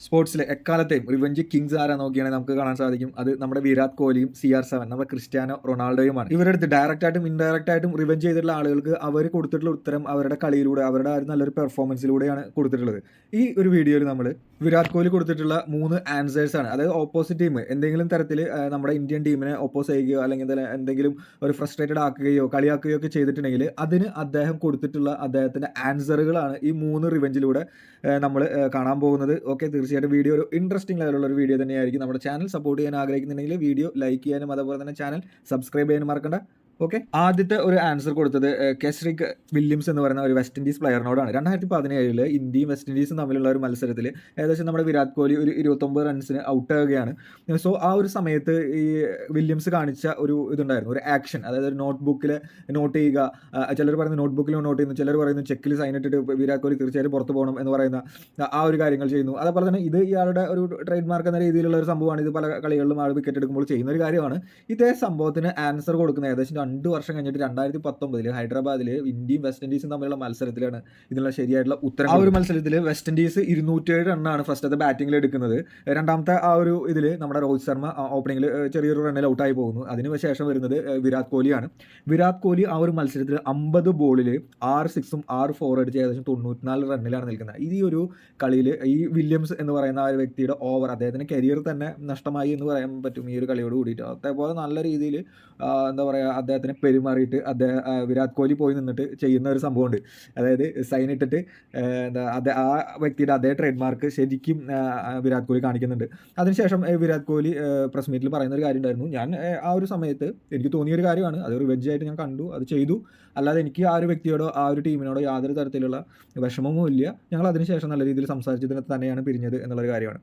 സ്പോർട്സിൽ എക്കാലത്തെയും revenge Kings ആരാ നോക്കിയാണെങ്കിൽ നമുക്ക് കാണാൻ സാധിക്കും. അത് നമ്മുടെ വിരാട് കോഹ്ലിയും CR7 നമ്മുടെ ക്രിസ്ത്യാനോ റൊണാൾഡോയുമാണ്. ഇവരുടെ അടുത്ത് ഡയറക്റ്റ് ആയിട്ടും ഇൻഡയറക്റ്റ് ആയിട്ടും റിവഞ്ച് ചെയ്തിട്ടുള്ള ആളുകൾക്ക് അവർ കൊടുത്തിട്ടുള്ള ഉത്തരം അവരുടെ കളിയിലൂടെ, അവരുടെ ആ ഒരു നല്ലൊരു പെർഫോമൻസിലൂടെയാണ് കൊടുത്തിട്ടുള്ളത്. ഈ ഒരു വീഡിയോയിൽ നമ്മൾ വിരാട് കോഹ്ലി കൊടുത്തിട്ടുള്ള 3 ആൻസേഴ്സ് ആണ്. അതായത് ഓപ്പോസിറ്റ് ടീം എന്തെങ്കിലും തരത്തിൽ നമ്മുടെ ഇന്ത്യൻ ടീമിനെ ഒപ്പോസ് ചെയ്യുകയോ അല്ലെങ്കിൽ എന്തെങ്കിലും ഒരു ഫ്രസ്ട്രേറ്റഡ് ആക്കുകയോ കളിയാക്കുകയോ ഒക്കെ ചെയ്തിട്ടുണ്ടെങ്കിൽ അതിന് അദ്ദേഹം കൊടുത്തിട്ടുള്ള അദ്ദേഹത്തിന്റെ ആൻസറുകളാണ് ഈ 3 റിവഞ്ചിലൂടെ നമ്മൾ കാണാൻ പോകുന്നത്. ഓക്കെ, തീർച്ചയായിട്ടും വീഡിയോ ഒരു ഇൻട്രസ്റ്റിംഗ് ലെവലുള്ള ഒരു വീഡിയോ തന്നെയായിരിക്കും. നമ്മുടെ ചാനൽ സപ്പോർട്ട് ചെയ്യാൻ ആഗ്രഹിക്കുന്നുണ്ടെങ്കിൽ വീഡിയോ ലൈക്ക് ചെയ്യാനും അതുപോലെ തന്നെ ചാനൽ സബ്സ്ക്രൈബ് ചെയ്യാനും മറക്കണ്ട. ഓക്കെ, ആദ്യത്തെ ഒരു ആൻസർ കൊടുത്തത് കെസ്രിക് വില്യംസ് എന്ന് പറയുന്ന ഒരു വെസ്റ്റ് ഇൻഡീസ് പ്ലെയറിനോടാണ്. 2017 ഇന്ത്യയും വെസ്റ്റ് ഇൻഡീസും തമ്മിലുള്ള ഒരു മത്സരത്തിൽ ഏകദേശം നമ്മുടെ വിരാട് കോഹ്ലി ഒരു 29 റൺസിന് ഔട്ട് ആവുകയാണ്. സോ ആ ഒരു സമയത്ത് ഈ വില്യംസ് കാണിച്ച ഒരു ഇതുണ്ടായിരുന്നു, ഒരു ആക്ഷൻ. അതായത് ഒരു നോട്ട്ബുക്കിൽ നോട്ട് ചെയ്യുക, ചിലർ പറയുന്നത് നോട്ട്ബുക്കിൽ നോട്ട് ചെയ്യുന്നു, ചിലർ പറയുന്നു ചെക്കിൽ സൈൻ ഇട്ടിട്ട് വിരാട് കോഹ്ലി തീർച്ചയായിട്ടും പുറത്ത് പോകണം എന്ന് പറയുന്ന ആ ഒരു കാര്യങ്ങൾ ചെയ്യുന്നു. അതേപോലെ തന്നെ ഇത് ഇയാളുടെ ഒരു ട്രേഡ് മാർക്ക് എന്ന രീതിയിലുള്ള ഒരു സംഭവമാണ്. ഇത് പല കളികളിലും ആൾ വിക്കറ്റ് എടുക്കുമ്പോൾ ചെയ്യുന്ന ഒരു കാര്യമാണ്. ഇതേ സംഭവത്തിന് ആൻസർ കൊടുക്കുന്ന ഏകദേശം 2 വർഷം കഴിഞ്ഞിട്ട് 2019 ഹൈദരാബാദിൽ ഇന്ത്യയും വെസ്റ്റ് ഇൻഡീസും തമ്മിലുള്ള മത്സരത്തിലാണ് ഇതിനുള്ള ശരിയായിട്ടുള്ള ഉത്തരം. ആ ഒരു മത്സരത്തിൽ വെസ്റ്റ് ഇൻഡീസ് 207 റണ്ണാണ് ഫസ്റ്റത്തെ ബാറ്റിംഗിൽ എടുക്കുന്നത്. രണ്ടാമത്തെ ആ ഒരു ഇതിൽ നമ്മുടെ രോഹിത് ശർമ്മ ഓപ്പണിംഗിൽ ചെറിയൊരു റണ്ണിൽ ഔട്ടായി പോകുന്നു. അതിനുശേഷം വരുന്നത് വിരാട് കോഹ്ലിയാണ്. വിരാട് കോഹ്ലി ആ ഒരു മത്സരത്തിൽ 50 ബോളിൽ 6 സിക്സും 6 4 അടിച്ച് ഏകദേശം 94 റണ്ണിലാണ് നിൽക്കുന്നത്. ഈ ഒരു കളിയിൽ ഈ വില്യംസ് എന്ന് പറയുന്ന ആ ഒരു വ്യക്തിയുടെ ഓവർ അദ്ദേഹത്തിന് കരിയർ തന്നെ നഷ്ടമായി എന്ന് പറയാൻ പറ്റും ഈ ഒരു കളിയോട് കൂടിയിട്ട്. അതേപോലെ നല്ല രീതിയിൽ എന്താ പറയുക, അദ്ദേഹത്തിന് പെരുമാറിയിട്ട് വിരാട് കോഹ്ലി പോയി നിന്നിട്ട് ചെയ്യുന്ന ഒരു സംഭവമുണ്ട്. അതായത് സൈൻ ഇട്ടിട്ട് ആ വ്യക്തിയുടെ അതേ ട്രേഡ് മാർക്ക് ശരിക്കും വിരാട് കോഹ്ലി കാണിക്കുന്നുണ്ട്. അതിനുശേഷം വിരാട് കോഹ്ലി പ്രസ് മീറ്റിൽ പറയുന്ന ഒരു കാര്യം ഉണ്ടായിരുന്നു, ഞാൻ ആ ഒരു സമയത്ത് എനിക്ക് തോന്നിയൊരു കാര്യമാണ്, അത് റിവെഞ്ച് ആയിട്ട് ഞാൻ കണ്ടു, അത് ചെയ്തു. അല്ലാതെ എനിക്ക് ആ ഒരു വ്യക്തിയോടോ ആ ഒരു ടീമിനോടോ യാതൊരു തരത്തിലുള്ള വിഷമമോ ഇല്ല. ഞങ്ങൾ അതിനുശേഷം നല്ല രീതിയിൽ സംസാരിച്ചതിന് തന്നെയാണ് പിരിഞ്ഞത് എന്നുള്ളൊരു കാര്യമാണ്.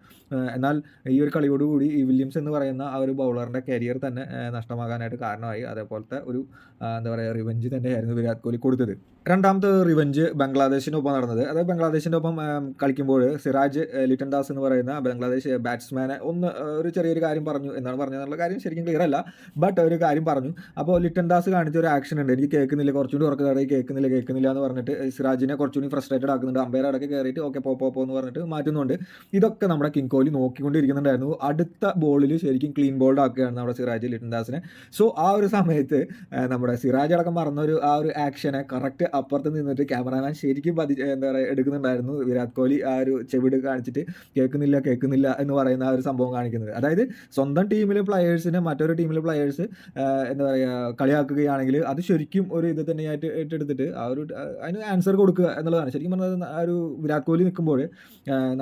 എന്നാൽ ഈ ഒരു കളിയോടുകൂടി ഈ വില്യംസ് എന്ന് പറയുന്ന ആ ഒരു ബൗളറിൻ്റെ കരിയർ തന്നെ നഷ്ടമാകാനായിട്ട് കാരണമായി. അതേപോലത്തെ ഒരു എന്താ പറയുക റിവെഞ്ച് തന്നെയായിരുന്നു വിരാട് കോഹ്ലി കൊടുത്തത്. രണ്ടാമത്തെ റിവെഞ്ച് ബംഗ്ലാദേശിനൊപ്പം നടന്നത്. അതായത് ബംഗ്ലാദേശിൻ്റെ ഒപ്പം കളിക്കുമ്പോൾ സിറാജ് ലിറ്റൻ ദാസ് എന്ന് പറയുന്ന ബംഗ്ലാദേശ് ബാറ്റ്സ്മാനെ ഒരു ചെറിയൊരു കാര്യം പറഞ്ഞു. എന്താണ് പറഞ്ഞതെന്നുള്ള കാര്യം ശരിക്കും ക്ലിയർ അല്ല, ബട്ട് ഒരു കാര്യം പറഞ്ഞു. അപ്പോൾ ലിറ്റൻ ദാസ് കാണിച്ച ഒരു ആക്ഷൻ ഉണ്ട്, എനിക്ക് കേൾക്കുന്നില്ല, കുറച്ചുകൂടി ഉറക്കതായി കേൾക്കുന്നില്ല എന്ന് പറഞ്ഞിട്ട് സിറാജിനെ കുറച്ചുകൂടി ഫ്രസ്ട്രേറ്റഡ് ആക്കുന്നുണ്ട്. അമ്പയർ അടക്കം കയറിയിട്ട് ഓക്കെ പോ എന്ന് പറഞ്ഞിട്ട് മാറ്റുന്നുണ്ട്. ഇതൊക്കെ നമ്മുടെ കിങ് കോഹ്ലി നോക്കിക്കൊണ്ടിരിക്കുന്നുണ്ടായിരുന്നു. അടുത്ത ബോളിൽ ശരിക്കും ക്ലീൻ ബോൾഡ് ആക്കുകയാണ് നമ്മുടെ സിറാജ് ലിറ്റൻ ദാസിനെ. സോ ആ ഒരു സമയത്ത് നമ്മുടെ സിറാജ് അടക്കം പറഞ്ഞ ആ ഒരു ആക്ഷനെ കറക്റ്റ് അപ്പുറത്ത് നിന്നിട്ട് ക്യാമറാമാൻ ശരിക്കും എന്താ പറയുക എടുക്കുന്നുണ്ടായിരുന്നു. വിരാട് കോഹ്ലി ആ ഒരു ചെവിട് കാണിച്ചിട്ട് കേൾക്കുന്നില്ല എന്ന് പറയുന്ന ആ ഒരു സംഭവം കാണിക്കുന്നത്. അതായത് സ്വന്തം ടീമിലെ പ്ലെയേഴ്സിനെ മറ്റൊരു ടീമിലെ പ്ലെയേഴ്സ് എന്താ പറയുക കളിയാക്കുകയാണെങ്കിൽ അത് ശരിക്കും ഒരു ഇത് തന്നെയായിട്ട് ഏറ്റെടുത്തിട്ട് അതിന് ആൻസർ കൊടുക്കുക എന്നുള്ളതാണ്. ശരിക്കും പറഞ്ഞാൽ ആ ഒരു വിരാട് കോഹ്ലി നിൽക്കുമ്പോൾ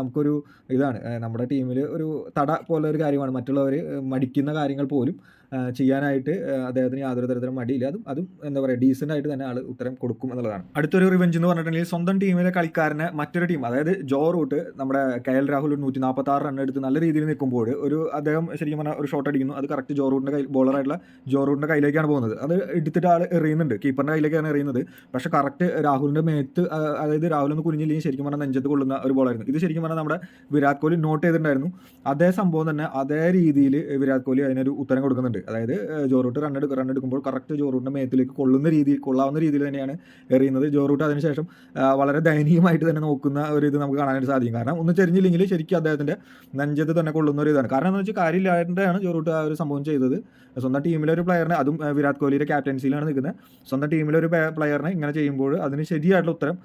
നമുക്കൊരു ഇതാണ്, നമ്മുടെ ടീമിൽ ഒരു തട പോലെ ഒരു കാര്യമാണ്. മറ്റുള്ളവർ മടിക്കുന്ന കാര്യങ്ങൾ പോലും ചെയ്യാനായിട്ട് അദ്ദേഹത്തിന് യാതൊരു തരത്തിലും മടിയില്ല. അതും എന്താ പറയുക ഡീസൻ്റ് ആയിട്ട് തന്നെ ആൾ ഉത്തരം കൊടുക്കും എന്നുള്ളതാണ്. അടുത്തൊരു റിവെഞ്ച് എന്ന് പറഞ്ഞിട്ടുണ്ടെങ്കിൽ സ്വന്തം ടീമിലെ കളിക്കാരനെ മറ്റൊരു ടീം, അതായത് ജോ റൂട്ട് നമ്മുടെ KL രാഹുൽ 146 റൺ എടുത്ത് നല്ല രീതിയിൽ നിൽക്കുമ്പോൾ അദ്ദേഹം ശരിക്കും പറഞ്ഞാൽ ഒരു ഷോട്ട് അടിക്കുന്നു. അത് കറക്റ്റ് ജോ റൂട്ടിൻ്റെ ബോളറായിട്ടുള്ള ജോ റൂട്ടിൻ്റെ കയ്യിലേക്കാണ് പോകുന്നത്. അത് എടുത്തിട്ട് ആൾ എറിയുന്നുണ്ട്, കീപ്പറിൻ്റെ കയ്യിലേക്കാണ് എറിയുന്നത്. പക്ഷേ കറക്റ്റ് രാഹുലിൻ്റെ മേത്ത്, അതായത് രാഹുലൊന്ന് കുനിഞ്ഞില്ലെങ്കിൽ ശരിക്കും പറഞ്ഞാൽ നെഞ്ചത്ത് കൊള്ളുന്ന ഒരു ബോളായിരുന്നു. ഇത് ശരിക്കും പറഞ്ഞാൽ നമ്മുടെ വിരാട് കോഹ്ലി നോട്ട് ചെയ്തിട്ടുണ്ടായിരുന്നു. അതേ സംഭവം തന്നെ അതേ രീതിയിൽ വിരാട് കോഹ്ലി അതിനൊരു ഉത്തരം കൊടുക്കുന്നുണ്ട്. അതായത് ജോ റൂട്ട് റൺ എടുക്കുമ്പോൾ കറക്റ്റ് ജോ റൂട്ടിൻ്റെ മേത്തിലേക്ക് കൊള്ളാവുന്ന രീതിയിൽ തന്നെയാണ് എറിയുന്നത്. ജോ റൂട്ട് അതിനുശേഷം വളരെ ദയനീയമായിട്ട് തന്നെ നോക്കുന്ന ഒരു ഇത് നമുക്ക് കാണാനായിട്ട് സാധിക്കും. കാരണം ഒന്ന് ചെരിഞ്ഞില്ലെങ്കിൽ ശരിക്കും അദ്ദേഹത്തിൻ്റെ നെഞ്ചത്ത് തന്നെ കൊള്ളുന്ന ഒരു ഇതാണ്. കാരണം എന്ന് വെച്ചാൽ കാര്യമില്ലാണ്ടാണ് ജോ റൂട്ട് ആ ഒരു സംഭവം ചെയ്തത്. സ്വന്തം ടീമിലെ ഒരു പ്ലെയറിനെ, അതും വിരാട് കോഹ്ലിയുടെ ക്യാപ്റ്റൻസിയിലാണ് നിൽക്കുന്നത്, സ്വന്തം ടീമിലെ ഒരു പ്ലെയറിനെ ഇങ്ങനെ ചെയ്യുമ്പോൾ അതിന് ശരിയായിട്ടുള്ള ഉത്തരം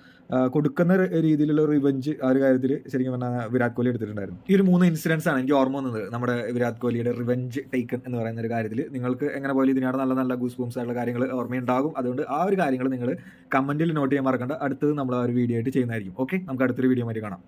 കൊടുക്കുന്ന രീതിയിലുള്ള റിവെഞ്ച് ആ ഒരു കാര്യത്തിൽ ശരിക്കും പറഞ്ഞാൽ വിരാട് കോഹ്ലി എടുത്തിട്ടുണ്ടായിരുന്നു. ഈ ഒരു 3 ഇൻസിഡൻസ് ആണ് എനിക്ക് ഓർമ്മ വന്നത് നമ്മുടെ വിരാട് കോഹ്ലിയുടെ റിവെഞ്ച് ടേക്കൺ എന്ന് പറയുന്ന ഒരു കാര്യത്തിൽ. നിങ്ങൾക്ക് എങ്ങനെ പോലെ ഇതിനാണ് നല്ല ഗൂസ് ബൂംസ് ആയിട്ടുള്ള കാര്യങ്ങൾ ഓർമ്മയുണ്ടാകും. അതുകൊണ്ട് ആ ഒരു കാര്യങ്ങൾ നിങ്ങൾ കമൻറ്റിൽ നോട്ട് ചെയ്യാൻ മറക്കണ്ട. അടുത്തത് നമ്മൾ ആ ഒരു വീഡിയോ ആയിട്ട് ചെയ്യുന്നതായിരിക്കും. ഓക്കെ, നമുക്ക് അടുത്തൊരു വീഡിയോ ആയിട്ട് കാണാം.